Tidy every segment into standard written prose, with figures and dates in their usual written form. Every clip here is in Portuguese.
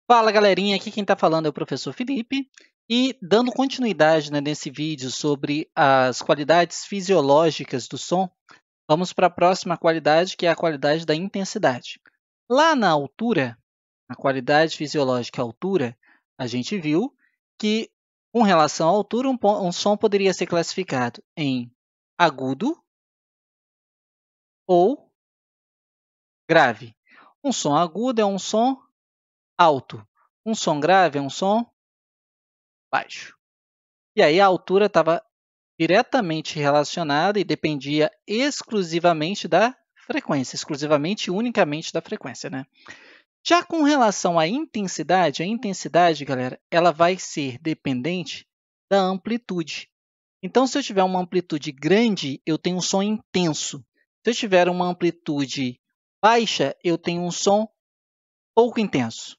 Fala galerinha, aqui quem está falando é o professor Felipe e dando continuidade nesse vídeo sobre as qualidades fisiológicas do som, vamos para a próxima qualidade que é a qualidade da intensidade. Lá na altura, na qualidade fisiológica altura, a gente viu que com relação à altura um som poderia ser classificado em agudo ou grave. Um som agudo é um som alto, um som grave é um som baixo. E aí a altura estava diretamente relacionada e dependia exclusivamente da frequência, exclusivamente e unicamente da frequência, né? Já com relação à intensidade, a intensidade, galera, ela vai ser dependente da amplitude. Então, se eu tiver uma amplitude grande, eu tenho um som intenso. Se eu tiver uma amplitude baixa, eu tenho um som pouco intenso.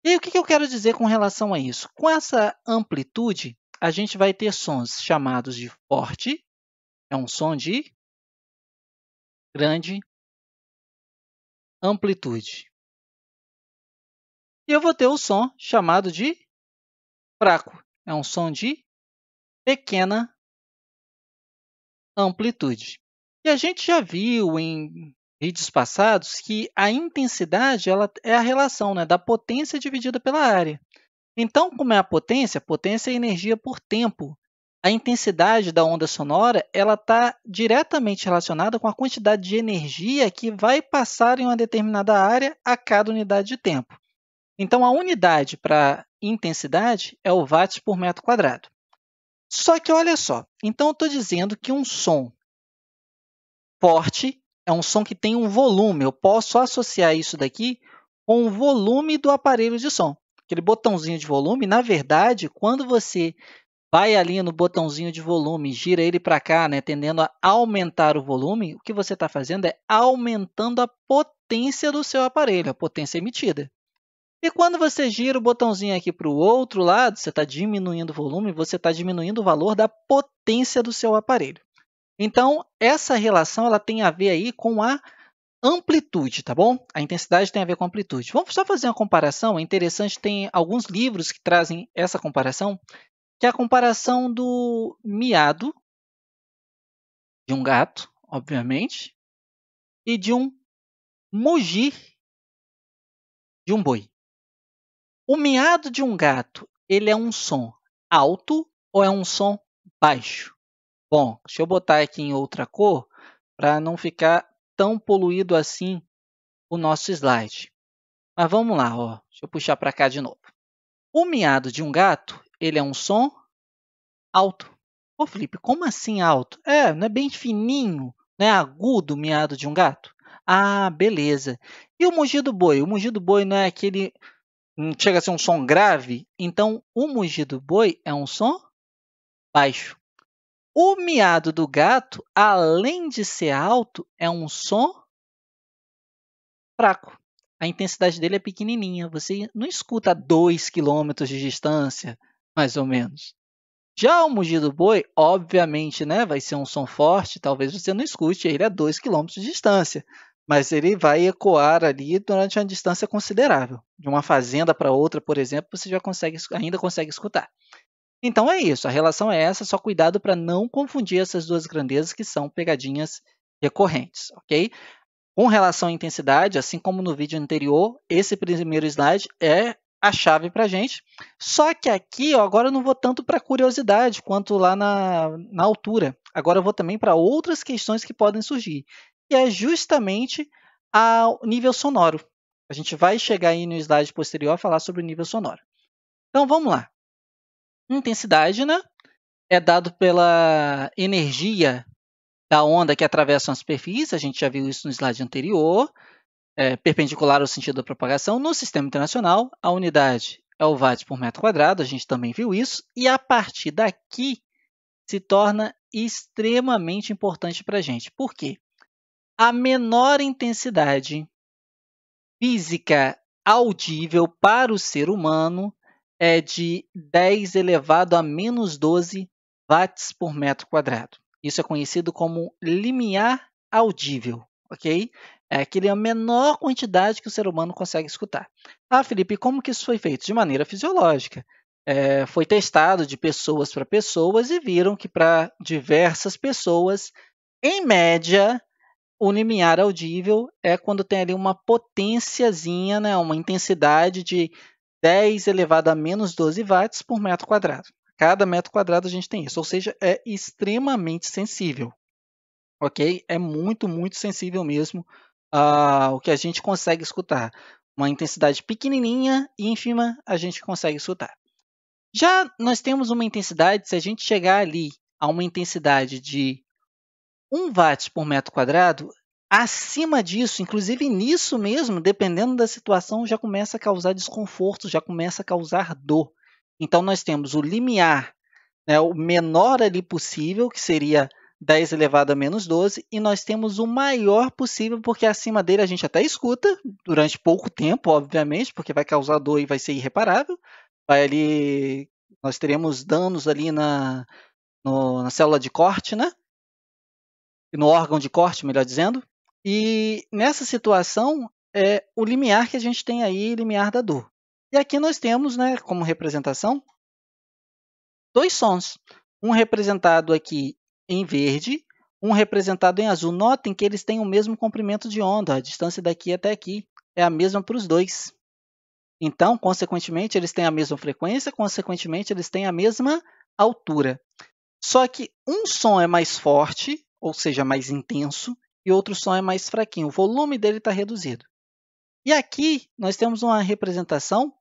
E aí, o que eu quero dizer com relação a isso? Com essa amplitude, a gente vai ter sons chamados de forte, é um som de grande amplitude. E eu vou ter o som chamado de fraco, é um som de pequena amplitude. E a gente já viu em vídeos passados que a intensidade ela é a relação, né, da potência dividida pela área. Então, como é a potência? Potência é energia por tempo. A intensidade da onda sonora ela está diretamente relacionada com a quantidade de energia que vai passar em uma determinada área a cada unidade de tempo. Então, a unidade para intensidade é o watts por metro quadrado. Só que olha só, então eu estou dizendo que um som forte é um som que tem um volume. Eu posso associar isso daqui com o volume do aparelho de som. Aquele botãozinho de volume, na verdade, quando você vai ali no botãozinho de volume, gira ele para cá, né, tendendo a aumentar o volume, o que você está fazendo é aumentando a potência do seu aparelho, a potência emitida. E quando você gira o botãozinho aqui para o outro lado, você está diminuindo o volume, você está diminuindo o valor da potência do seu aparelho. Então, essa relação ela tem a ver aí com a amplitude, tá bom? A intensidade tem a ver com a amplitude. Vamos só fazer uma comparação, é interessante, tem alguns livros que trazem essa comparação, que é a comparação do miado de um gato, obviamente, e de um mugir de um boi. O miado de um gato, ele é um som alto ou é um som baixo? Bom, deixa eu botar aqui em outra cor para não ficar tão poluído assim o nosso slide. Mas vamos lá, ó. Deixa eu puxar para cá de novo. O miado de um gato, ele é um som alto. Ô, Felipe, como assim alto? Não é bem fininho, não é agudo o miado de um gato? Ah, beleza. E o mugir do boi? O mugir do boi não é aquele... Não chega a ser um som grave? Então, o mugir do boi é um som baixo. O miado do gato, além de ser alto, é um som fraco. A intensidade dele é pequenininha. Você não escuta a 2 quilômetros de distância, mais ou menos. Já o mugir do boi, obviamente, né, vai ser um som forte, talvez você não escute ele a 2 quilômetros de distância, mas ele vai ecoar ali durante uma distância considerável. De uma fazenda para outra, por exemplo, você já ainda consegue escutar. Então é isso, a relação é essa, só cuidado para não confundir essas duas grandezas que são pegadinhas recorrentes, ok? Com relação à intensidade, assim como no vídeo anterior, esse primeiro slide é a chave para a gente. Só que aqui, ó, agora eu não vou tanto para curiosidade quanto lá na altura. Agora eu vou também para outras questões que podem surgir, que é justamente o nível sonoro. A gente vai chegar aí no slide posterior a falar sobre o nível sonoro. Então vamos lá. Intensidade, né, é dado pela energia da onda que atravessa uma superfície, a gente já viu isso no slide anterior, perpendicular ao sentido da propagação. No sistema internacional, a unidade é o watt por metro quadrado, a gente também viu isso, e a partir daqui se torna extremamente importante para a gente. Por quê? A menor intensidade física audível para o ser humano é de 10 elevado a menos 12 watts por metro quadrado. Isso é conhecido como limiar audível, ok? É aquela menor quantidade que o ser humano consegue escutar. Ah, Felipe, como que isso foi feito? De maneira fisiológica. Foi testado de pessoas para pessoas e viram que para diversas pessoas, em média, o limiar audível é quando tem ali uma potênciazinha, né, uma intensidade de 10 elevado a menos 12 watts por metro quadrado. Cada metro quadrado a gente tem isso, ou seja, é extremamente sensível, ok? É muito, muito sensível mesmo o que a gente consegue escutar. Uma intensidade pequenininha e ínfima a gente consegue escutar. Já nós temos uma intensidade, se a gente chegar ali a uma intensidade de 1 watt por metro quadrado, acima disso, inclusive nisso mesmo, dependendo da situação, já começa a causar desconforto, já começa a causar dor. Então, nós temos o limiar, né, o menor ali possível, que seria 10 elevado a menos 12, e nós temos o maior possível, porque acima dele a gente até escuta, durante pouco tempo, obviamente, porque vai causar dor e vai ser irreparável. Nós teremos danos ali na célula de corte, né? No órgão de corte, melhor dizendo. E nessa situação, é o limiar que a gente tem aí, limiar da dor. E aqui nós temos, né, como representação, dois sons. Um representado aqui em verde, um representado em azul. Notem que eles têm o mesmo comprimento de onda, a distância daqui até aqui é a mesma para os dois. Então, consequentemente, eles têm a mesma frequência, consequentemente, eles têm a mesma altura. Só que um som é mais forte, ou seja, mais intenso, e outro som é mais fraquinho. O volume dele está reduzido. E aqui nós temos uma representação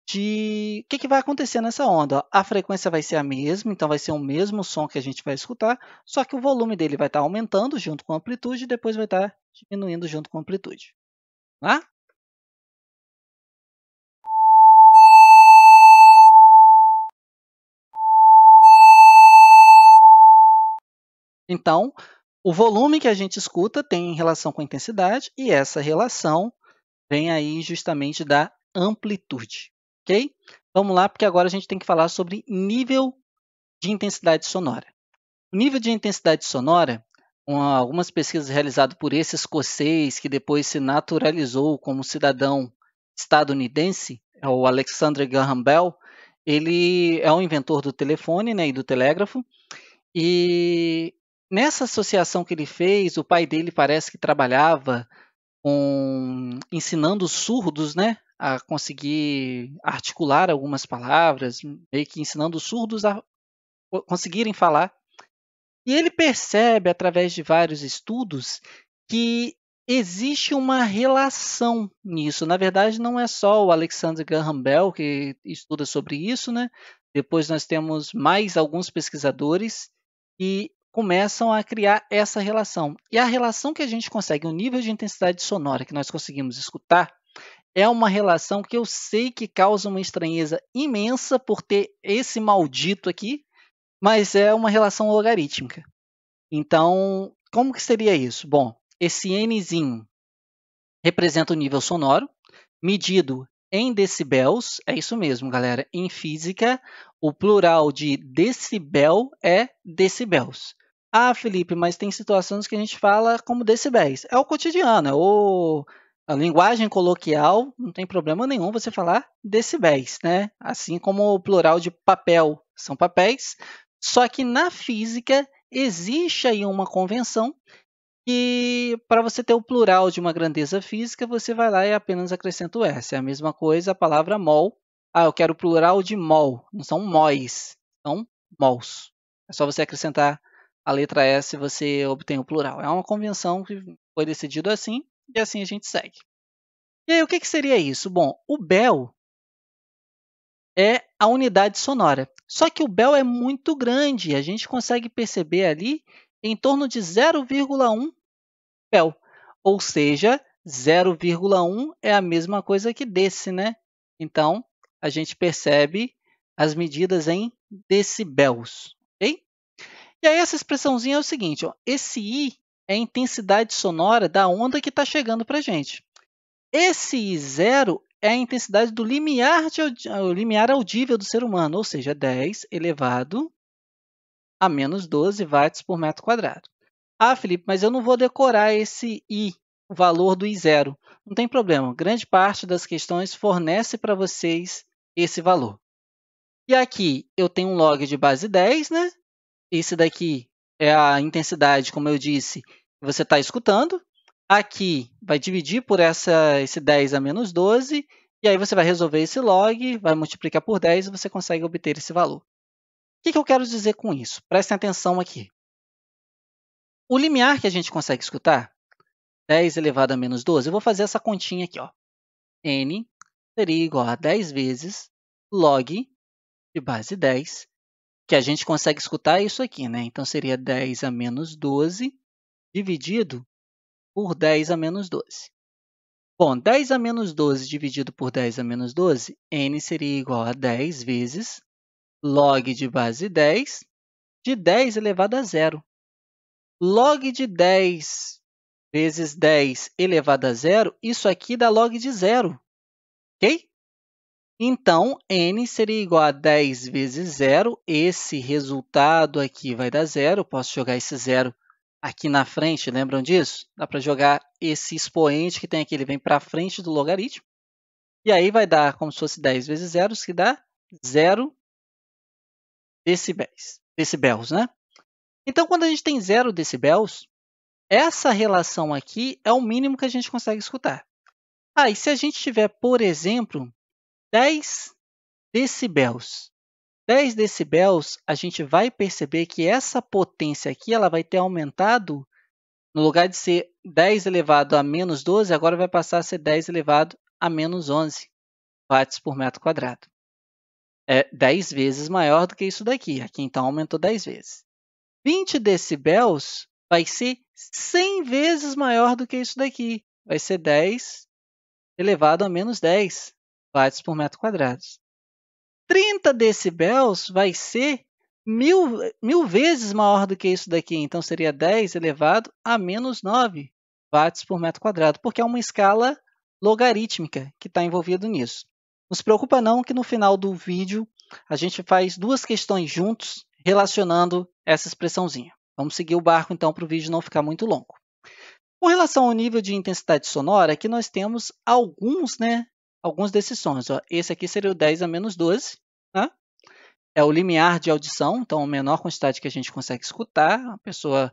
de o que vai acontecer nessa onda. A frequência vai ser a mesma, então vai ser o mesmo som que a gente vai escutar, só que o volume dele vai estar aumentando junto com a amplitude e depois vai estar diminuindo junto com a amplitude. Tá? Então, o volume que a gente escuta tem relação com a intensidade e essa relação vem aí justamente da amplitude, ok? Vamos lá, porque agora a gente tem que falar sobre nível de intensidade sonora. O nível de intensidade sonora, algumas pesquisas realizadas por esse escocês que depois se naturalizou como cidadão estadunidense, é o Alexander Graham Bell, ele é um inventor do telefone, né, e do telégrafo, e nessa associação que ele fez, o pai dele parece que trabalhava ensinando os surdos, né, a conseguir articular algumas palavras, meio que ensinando os surdos a conseguirem falar. E ele percebe, através de vários estudos, que existe uma relação nisso. Na verdade, não é só o Alexander Graham Bell que estuda sobre isso, né? Depois nós temos mais alguns pesquisadores que começam a criar essa relação. E a relação que a gente consegue, o nível de intensidade sonora que nós conseguimos escutar, é uma relação que eu sei que causa uma estranheza imensa por ter esse maldito aqui, mas é uma relação logarítmica. Então, como que seria isso? Bom, esse nzinho representa o nível sonoro, medido em decibéis, é isso mesmo, galera. Em física, o plural de decibel é decibéis. Ah, Felipe, mas tem situações que a gente fala como decibéis. É o cotidiano, a linguagem coloquial, não tem problema nenhum você falar decibéis, né? Assim como o plural de papel são papéis. Só que na física existe aí uma convenção que para você ter o plural de uma grandeza física, você vai lá e apenas acrescenta o S. É a mesma coisa a palavra mol. Ah, eu quero o plural de mol. Não são móis, são mols. É só você acrescentar a letra S e você obtém o plural. É uma convenção que foi decidido assim e assim a gente segue. E aí, o que seria isso? Bom, o Bell é a unidade sonora. Só que o Bell é muito grande. A gente consegue perceber ali em torno de 0,1 Bell. Ou seja, 0,1 é a mesma coisa que desse, né? Então, a gente percebe as medidas em decibéis, ok? E aí essa expressãozinha é o seguinte, ó, esse I é a intensidade sonora da onda que está chegando para a gente. Esse I0 é a intensidade do limiar audível do ser humano, ou seja, 10 elevado a menos 12 watts por metro quadrado. Ah, Felipe, mas eu não vou decorar esse I. o valor do I0. Não tem problema, grande parte das questões fornece para vocês esse valor. E aqui eu tenho um log de base 10, né? Esse daqui é a intensidade, como eu disse, que você está escutando. Aqui vai dividir por esse 10 a menos 12, e aí você vai resolver esse log, vai multiplicar por 10 e você consegue obter esse valor. O que eu quero dizer com isso? Prestem atenção aqui. O limiar que a gente consegue escutar, 10 elevado a menos 12, eu vou fazer essa continha aqui. Ó. N seria igual a 10 vezes log de base 10, que a gente consegue escutar isso aqui, né? Então, seria 10 a menos 12 dividido por 10 a menos 12. Bom, 10 a menos 12 dividido por 10 a menos 12, N seria igual a 10 vezes log de base 10 de 10 elevado a zero. Log de 10 vezes 10 elevado a zero, isso aqui dá log de zero, ok? Então, N seria igual a 10 vezes zero. Esse resultado aqui vai dar zero. Posso jogar esse zero aqui na frente, lembram disso? Dá para jogar esse expoente que tem aqui, ele vem para frente do logaritmo. E aí vai dar como se fosse 10 vezes zero, que dá 0 decibéis, né? Então, quando a gente tem 0 decibéis, essa relação aqui é o mínimo que a gente consegue escutar. E se a gente tiver, por exemplo, 10 decibéis. 10 decibéis, a gente vai perceber que essa potência aqui ela vai ter aumentado, no lugar de ser 10 elevado a menos 12, agora vai passar a ser 10 elevado a menos 11 watts por metro quadrado. É 10 vezes maior do que isso daqui. Aqui, então, aumentou 10 vezes. 20 decibéis vai ser 100 vezes maior do que isso daqui. Vai ser 10 elevado a menos 10 watts por metro quadrado. 30 decibéis vai ser mil vezes maior do que isso daqui. Então, seria 10 elevado a menos 9 watts por metro quadrado, porque é uma escala logarítmica que está envolvida nisso. Não se preocupa não que no final do vídeo a gente faz duas questões juntos relacionando essa expressãozinha. Vamos seguir o barco então para o vídeo não ficar muito longo. Com relação ao nível de intensidade sonora, aqui nós temos alguns desses sons. Ó. Esse aqui seria o 10 a menos 12. Né? É o limiar de audição, então a menor quantidade que a gente consegue escutar. Uma pessoa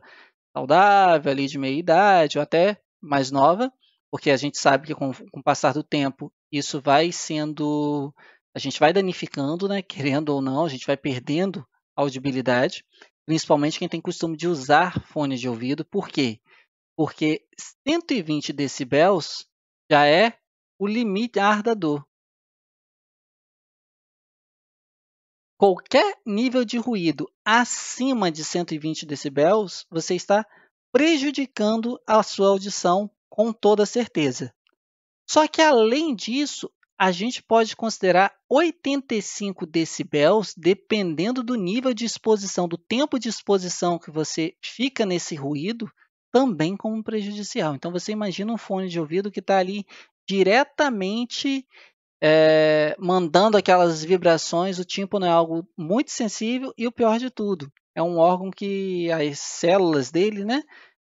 saudável, ali de meia idade, ou até mais nova, porque a gente sabe que com o passar do tempo, isso vai sendo... A gente vai danificando, né? Querendo ou não, a gente vai perdendo a audibilidade, principalmente quem tem costume de usar fone de ouvido. Por quê? Porque 120 decibéis já é o limiar da dor. Qualquer nível de ruído acima de 120 decibéis, você está prejudicando a sua audição com toda certeza. Só que, além disso, a gente pode considerar 85 decibéis, dependendo do nível de exposição, do tempo de exposição que você fica nesse ruído, também como prejudicial. Então, você imagina um fone de ouvido que está ali diretamente mandando aquelas vibrações. O tímpano é algo muito sensível e o pior de tudo, é um órgão que as células dele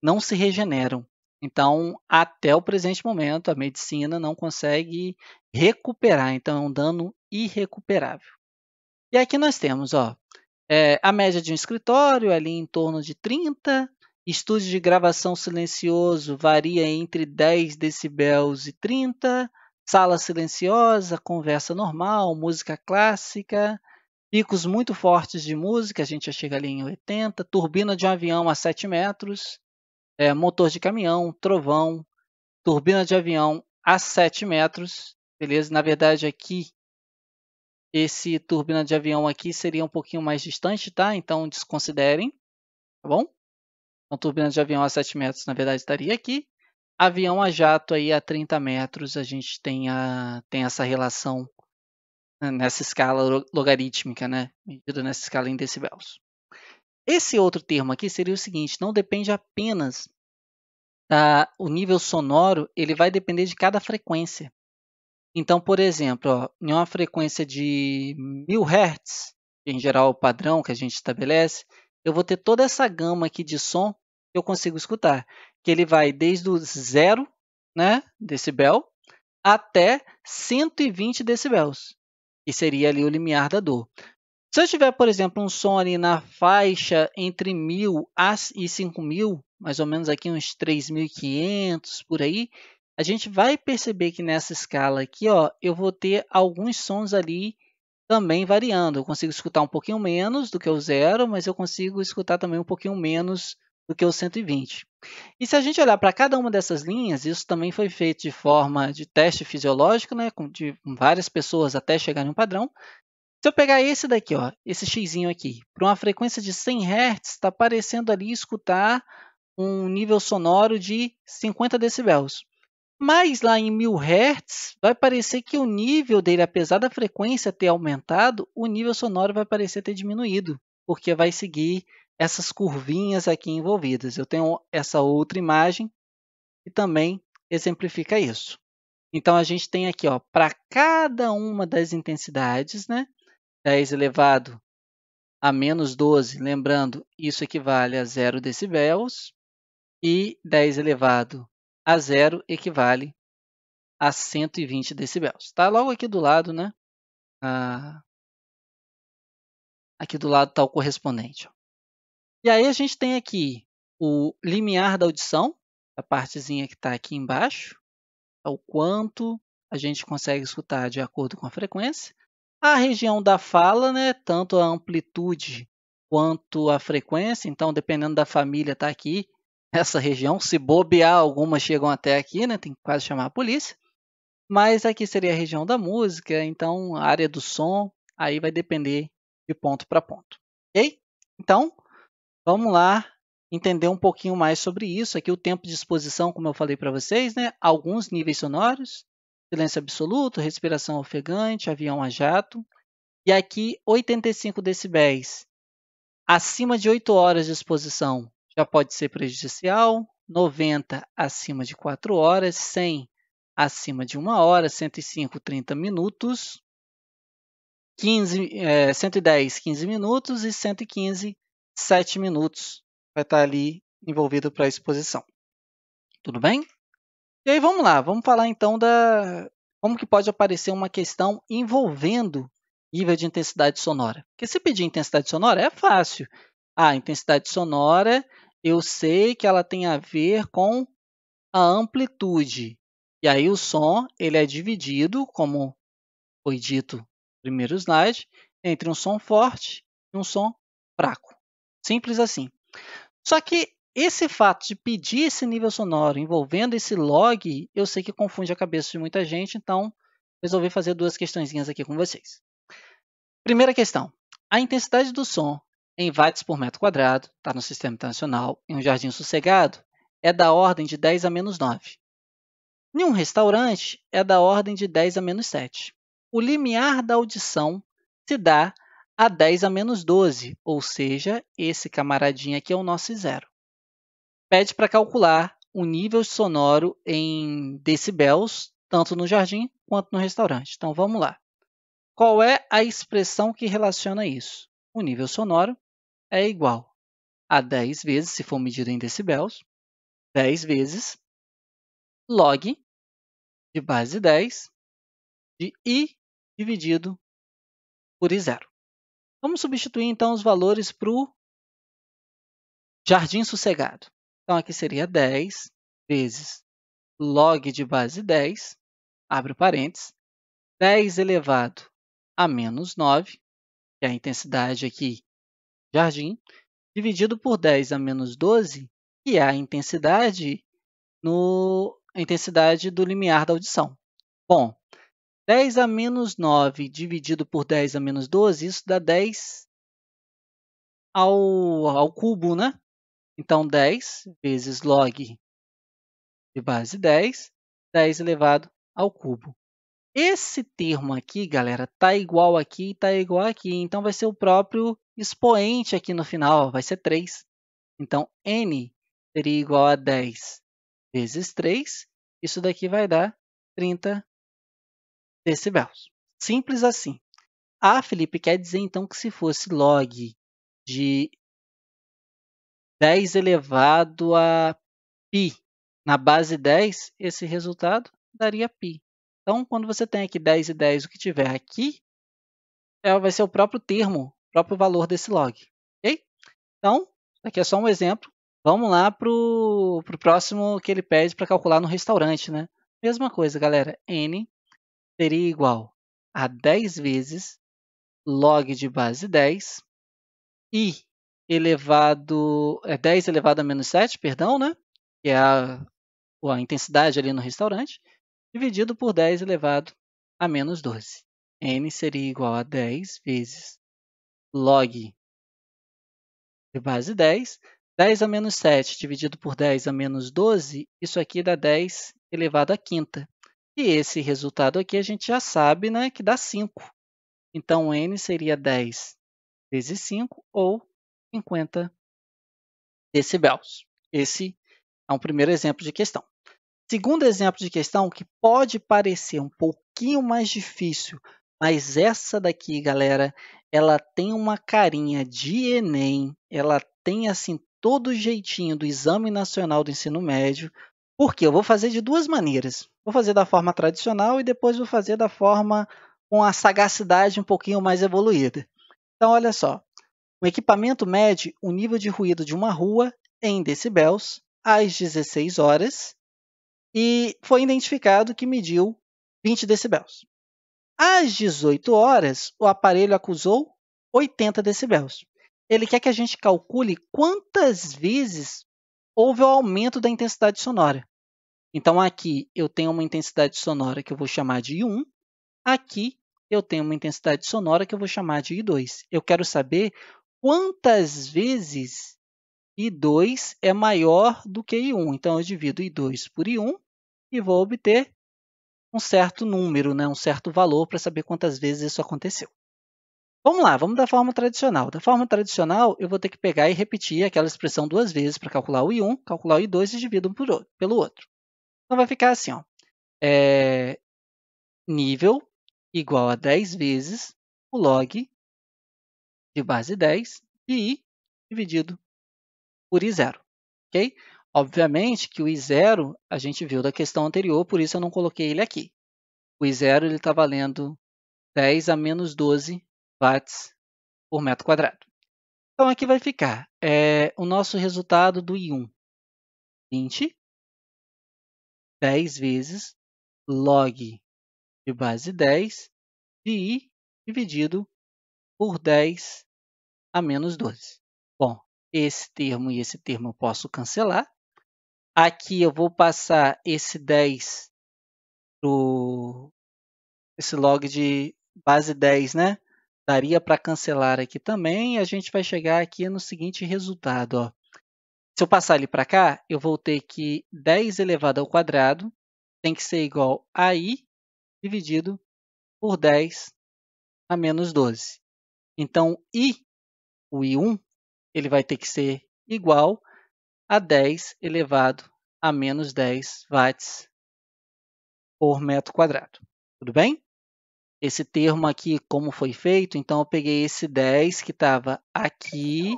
não se regeneram. Então, até o presente momento, a medicina não consegue recuperar. Então, é um dano irrecuperável. E aqui nós temos a média de um escritório, ali em torno de 30. Estúdio de gravação silencioso varia entre 10 decibéis e 30. Sala silenciosa, conversa normal, música clássica. Picos muito fortes de música, a gente já chega ali em 80. Turbina de um avião a 7 metros. Motor de caminhão, trovão, turbina de avião a 7 metros, beleza? Na verdade, aqui, esse turbina de avião aqui seria um pouquinho mais distante, tá? Então, desconsiderem, tá bom? Então, turbina de avião a 7 metros, na verdade, estaria aqui. Avião a jato aí a 30 metros, a gente tem essa relação nessa escala logarítmica, né? Medida nessa escala em decibéis. Esse outro termo aqui seria o seguinte, não depende apenas o nível sonoro, ele vai depender de cada frequência. Então, por exemplo, em uma frequência de 1000 Hz, que em geral é o padrão que a gente estabelece, eu vou ter toda essa gama aqui de som que eu consigo escutar, que ele vai desde o 0 né, decibel, até 120 decibéis, que seria ali o limiar da dor. Se eu tiver, por exemplo, um som ali na faixa entre 1.000 e 5.000, mais ou menos aqui uns 3.500 por aí, a gente vai perceber que nessa escala aqui, ó, eu vou ter alguns sons ali também variando. Eu consigo escutar um pouquinho menos do que o 0, mas eu consigo escutar também um pouquinho menos do que o 120. E se a gente olhar para cada uma dessas linhas, isso também foi feito de forma de teste fisiológico, né, com várias pessoas até chegar em um padrão. Se eu pegar esse daqui, ó, esse xizinho aqui, para uma frequência de 100 Hz, está parecendo ali escutar um nível sonoro de 50 decibéis. Mas lá em 1.000 Hz, vai parecer que o nível dele, apesar da frequência ter aumentado, o nível sonoro vai parecer ter diminuído, porque vai seguir essas curvinhas aqui envolvidas. Eu tenho essa outra imagem que também exemplifica isso. Então, a gente tem aqui, para cada uma das intensidades, né, 10 elevado a menos 12, lembrando, isso equivale a 0 decibéis, e 10 elevado a 0 equivale a 120 decibéis. Está logo aqui do lado, né? Aqui do lado está o correspondente. Ó. E aí a gente tem aqui o limiar da audição, a partezinha que está aqui embaixo, é o quanto a gente consegue escutar de acordo com a frequência. A região da fala, né, tanto a amplitude quanto a frequência, então dependendo da família está aqui, essa região, se bobear, algumas chegam até aqui, né, tem que quase chamar a polícia, mas aqui seria a região da música, então a área do som, aí vai depender de ponto para ponto, ok? Então, vamos lá entender um pouquinho mais sobre isso. Aqui o tempo de exposição, como eu falei para vocês, né, alguns níveis sonoros, silêncio absoluto, respiração ofegante, avião a jato, e aqui 85 decibéis acima de 8 horas de exposição já pode ser prejudicial, 90 acima de 4 horas, 100 acima de 1 hora, 105, 30 minutos, 110, 15 minutos e 115, 7 minutos vai estar ali envolvido para a exposição. Tudo bem? E aí vamos lá, vamos falar então como que pode aparecer uma questão envolvendo nível de intensidade sonora. Porque se pedir intensidade sonora é fácil. A intensidade sonora, eu sei que ela tem a ver com a amplitude. E aí o som ele é dividido, como foi dito no primeiro slide, entre um som forte e um som fraco. Simples assim. Só que esse fato de pedir esse nível sonoro envolvendo esse log, eu sei que confunde a cabeça de muita gente, então resolvi fazer duas questõezinhas aqui com vocês. Primeira questão. A intensidade do som em watts por metro quadrado, está no Sistema Internacional, em um jardim sossegado, é da ordem de 10 a menos 9. Em um restaurante, é da ordem de 10 a menos 7. O limiar da audição se dá a 10 a menos 12, ou seja, esse camaradinho aqui é o nosso zero. Pede para calcular o nível sonoro em decibéis, tanto no jardim quanto no restaurante. Então, vamos lá. Qual é a expressão que relaciona isso? O nível sonoro é igual a 10 vezes, se for medido em decibéis, 10 vezes log de base 10 de I dividido por I0. Vamos substituir, então, os valores para o jardim sossegado. Então, aqui seria 10 vezes log de base 10, abre parênteses, 10 elevado a menos 9, que é a intensidade aqui, jardim, dividido por 10 a menos 12, que é a intensidade do limiar da audição. Bom, 10 a menos 9 dividido por 10 a menos 12, isso dá 10 ao cubo, né? Então, 10 vezes log de base 10, 10 elevado ao cubo. Esse termo aqui, galera, está igual aqui e está igual aqui. Então, vai ser o próprio expoente aqui no final, vai ser 3. Então, N seria igual a 10 vezes 3. Isso daqui vai dar 30 decibéis. Simples assim. Ah, Felipe, quer dizer então que se fosse log de 10 elevado a π na base 10, esse resultado daria π. Então, quando você tem aqui 10 e 10, o que tiver aqui vai ser o próprio termo, o próprio valor desse log. Ok? Então, aqui é só um exemplo. Vamos lá para o próximo que ele pede para calcular no restaurante, né? Mesma coisa, galera. N seria igual a 10 vezes log de base 10 i elevado, 10 elevado a menos 7, perdão, né? Que é a intensidade ali no restaurante, dividido por 10 elevado a menos 12. N seria igual a 10 vezes log de base 10. 10 a menos 7 dividido por 10 a menos 12, isso aqui dá 10 elevado à quinta. E esse resultado aqui a gente já sabe, né, que dá 5. Então, N seria 10 vezes 5, ou 50 decibéis. Esse é um primeiro exemplo de questão. Segundo exemplo de questão, que pode parecer um pouquinho mais difícil, mas essa daqui, galera, ela tem uma carinha de Enem, ela tem assim todo o jeitinho do Exame Nacional do Ensino Médio, porque eu vou fazer de duas maneiras. Vou fazer da forma tradicional e depois vou fazer da forma com a sagacidade um pouquinho mais evoluída. Então, olha só. O equipamento mede o nível de ruído de uma rua em decibéis às 16 horas e foi identificado que mediu 20 decibéis. Às 18 horas, o aparelho acusou 80 decibéis. Ele quer que a gente calcule quantas vezes houve o aumento da intensidade sonora. Então, aqui eu tenho uma intensidade sonora que eu vou chamar de I1. Aqui eu tenho uma intensidade sonora que eu vou chamar de I2. Eu quero saber quantas vezes I2 é maior do que I1. Então, eu divido I2 por I1 e vou obter um certo número, né? Um certo valor para saber quantas vezes isso aconteceu. Vamos lá, vamos da forma tradicional. Da forma tradicional, eu vou ter que pegar e repetir aquela expressão duas vezes para calcular o I1, calcular o I2 e dividir um pelo outro. Então, vai ficar assim, ó. Nível igual a 10 vezes o log de base 10 de I dividido por I0. Okay? Obviamente que o I0 a gente viu da questão anterior, por isso eu não coloquei ele aqui. O I0 está valendo 10 a menos 12 watts por metro quadrado. Então, aqui vai ficar o nosso resultado do I1, 20, 10 vezes log de base 10 de I dividido por 10 a menos 12. Bom, esse termo e esse termo eu posso cancelar. Aqui eu vou passar esse 10 para esse log de base 10, né? Daria para cancelar aqui também. E a gente vai chegar aqui no seguinte resultado. Ó. Se eu passar ele para cá, eu vou ter que 10 elevado ao quadrado tem que ser igual a I dividido por 10 a menos 12. Então, o I1, ele vai ter que ser igual a 10 elevado a menos 10 watts por metro quadrado. Tudo bem? Esse termo aqui, como foi feito, então eu peguei esse 10 que estava aqui,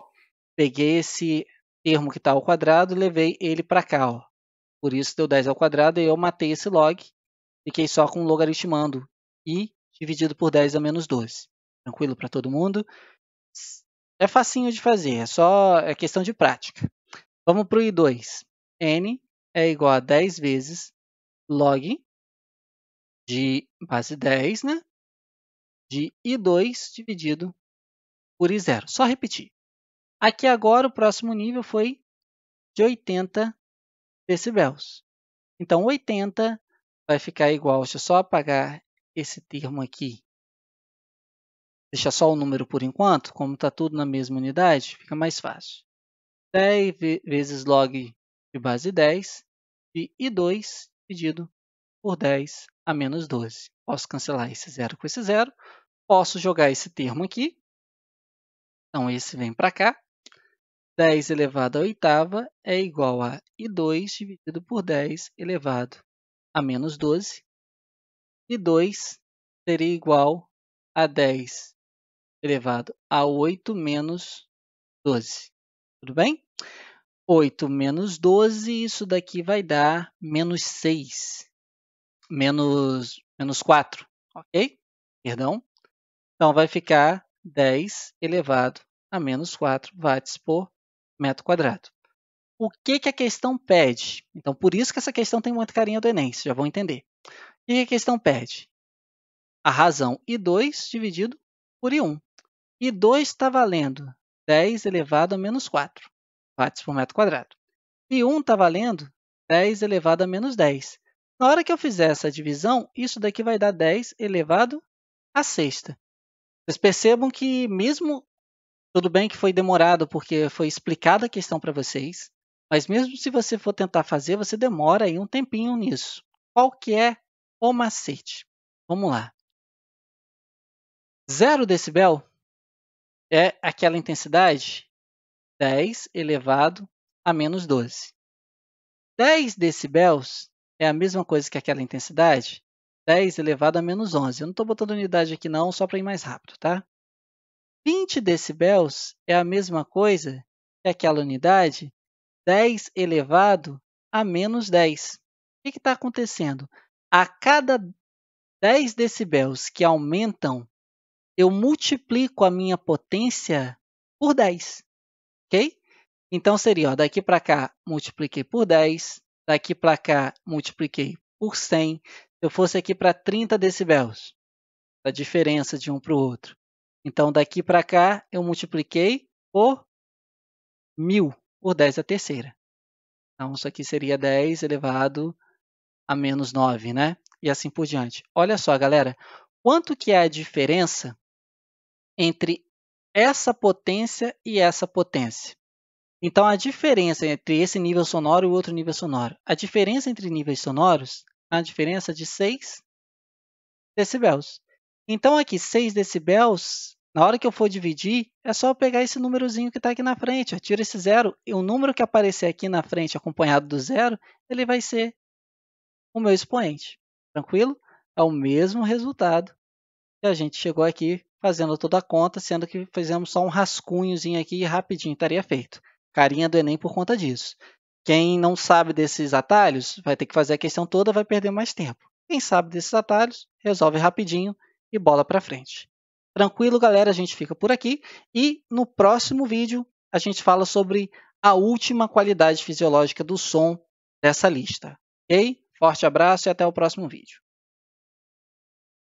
peguei esse termo que está ao quadrado e levei ele para cá. Ó. Por isso deu 10 ao quadrado e eu matei esse log, fiquei só com o logaritmando i dividido por 10 a menos 12. Tranquilo para todo mundo? É facinho de fazer, é questão de prática. Vamos para o I2. N é igual a 10 vezes log de base 10, né? De I2 dividido por I0. Só repetir. Aqui agora o próximo nível foi de 80 decibéis. Então, 80 vai ficar igual, deixa eu só apagar esse termo aqui. Deixa só o número por enquanto, como está tudo na mesma unidade, fica mais fácil. 10 vezes log de base 10 de I2 dividido por 10 a menos 12. Posso cancelar esse zero com esse zero. Posso jogar esse termo aqui. Então, esse vem para cá. 10 elevado à oitava é igual a I2 dividido por 10 elevado a menos 12. I2 seria igual a 10 elevado a 8 menos 12. Tudo bem? 8 menos 12, isso daqui vai dar menos 6. Menos 4, ok? Perdão. Então, vai ficar 10 elevado a menos 4 watts por metro quadrado. O que a questão pede? Então, por isso que essa questão tem muita carinha do Enem, vocês já vão entender. O que a questão pede? A razão I2 dividido por I1. I2 está valendo 10 elevado a menos 4 watts por metro quadrado. I1 está valendo 10 elevado a menos 10. Na hora que eu fizer essa divisão, isso daqui vai dar 10 elevado a sexta. Vocês percebam que mesmo, tudo bem que foi demorado porque foi explicada a questão para vocês, mas mesmo se você for tentar fazer, você demora aí um tempinho nisso. Qual que é o macete? Vamos lá. 0 decibel é aquela intensidade 10 elevado a menos 12. 10 decibéis é a mesma coisa que aquela intensidade 10 elevado a menos 11. Eu não estou botando unidade aqui não, só para ir mais rápido, tá? 20 decibéis é a mesma coisa que aquela unidade 10 elevado a menos 10. O que está acontecendo? A cada 10 decibéis que aumentam, eu multiplico a minha potência por 10, ok? Então, seria, ó, daqui para cá, multipliquei por 10, daqui para cá, multipliquei por 100. Se eu fosse aqui para 30 decibéis, a diferença de um para o outro. Então, daqui para cá, eu multipliquei por 1000, por 10 à terceira. Então, isso aqui seria 10 elevado a menos 9, né? E assim por diante. Olha só, galera, quanto que é a diferença entre essa potência e essa potência? Então, a diferença entre esse nível sonoro e o outro nível sonoro. A diferença entre níveis sonoros é a diferença de 6 decibéis. Então, aqui, 6 decibéis, na hora que eu for dividir, é só eu pegar esse númerozinho que está aqui na frente. Eu tiro esse zero e o número que aparecer aqui na frente, acompanhado do zero, ele vai ser o meu expoente. Tranquilo? É o mesmo resultado que a gente chegou aqui fazendo toda a conta, sendo que fizemos só um rascunhozinho aqui e rapidinho estaria feito. Carinha do Enem por conta disso. Quem não sabe desses atalhos vai ter que fazer a questão toda, vai perder mais tempo. Quem sabe desses atalhos, resolve rapidinho e bola para frente. Tranquilo, galera? A gente fica por aqui e no próximo vídeo a gente fala sobre a última qualidade fisiológica do som dessa lista. Ok? Forte abraço e até o próximo vídeo.